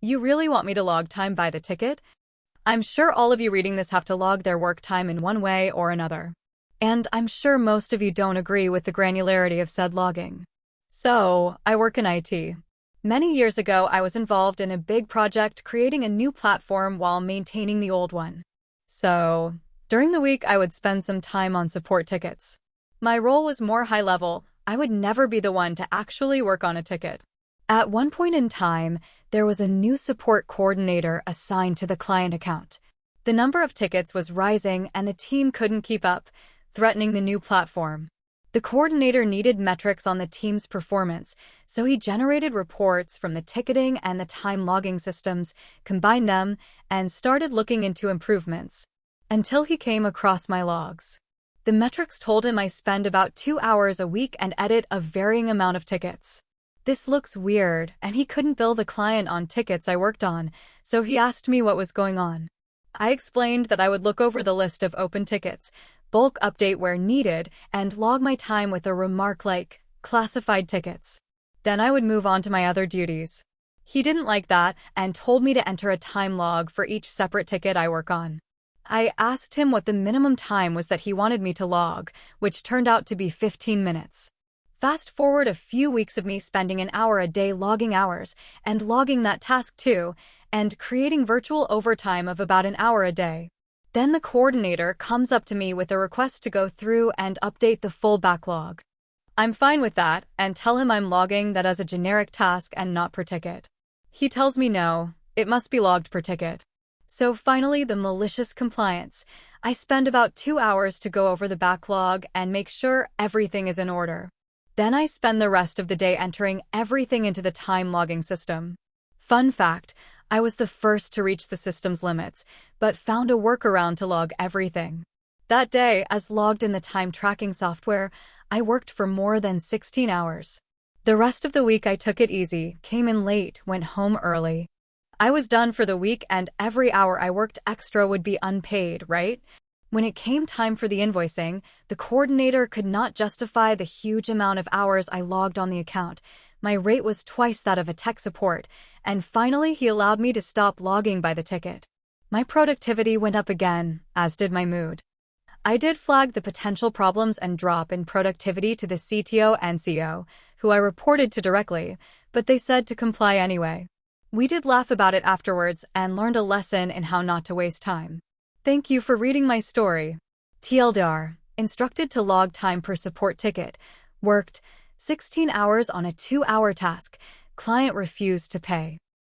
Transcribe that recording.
You really want me to log time by the ticket? I'm sure all of you reading this have to log their work time in one way or another. And I'm sure most of you don't agree with the granularity of said logging. So, I work in IT. Many years ago, I was involved in a big project creating a new platform while maintaining the old one. So, during the week, I would spend some time on support tickets. My role was more high level. I would never be the one to actually work on a ticket. At one point in time, there was a new support coordinator assigned to the client account. The number of tickets was rising and the team couldn't keep up, threatening the new platform. The coordinator needed metrics on the team's performance, so he generated reports from the ticketing and the time logging systems, combined them, and started looking into improvements. Until he came across my logs. The metrics told him I spend about 2 hours a week and edit a varying amount of tickets. This looks weird, and he couldn't bill the client on tickets I worked on, so he asked me what was going on. I explained that I would look over the list of open tickets, bulk update where needed, and log my time with a remark like, classified tickets. Then I would move on to my other duties. He didn't like that and told me to enter a time log for each separate ticket I work on. I asked him what the minimum time was that he wanted me to log, which turned out to be 15 minutes. Fast forward a few weeks of me spending an hour a day logging hours, and logging that task too, and creating virtual overtime of about an hour a day. Then the coordinator comes up to me with a request to go through and update the full backlog. I'm fine with that, and tell him I'm logging that as a generic task and not per ticket. He tells me no, it must be logged per ticket. So finally, the malicious compliance. I spend about 2 hours to go over the backlog and make sure everything is in order. Then I spend the rest of the day entering everything into the time logging system. Fun fact, I was the first to reach the system's limits, but found a workaround to log everything. That day, as logged in the time tracking software, I worked for more than 16 hours. The rest of the week I took it easy, came in late, went home early. I was done for the week and every hour I worked extra would be unpaid, right? When it came time for the invoicing, the coordinator could not justify the huge amount of hours I logged on the account. My rate was twice that of a tech support, and finally he allowed me to stop logging by the ticket. My productivity went up again, as did my mood. I did flag the potential problems and drop in productivity to the CTO and CEO, who I reported to directly, but they said to comply anyway. We did laugh about it afterwards and learned a lesson in how not to waste time. Thank you for reading my story. TLDR, instructed to log time per support ticket, worked 16 hours on a 2-hour task, client refused to pay.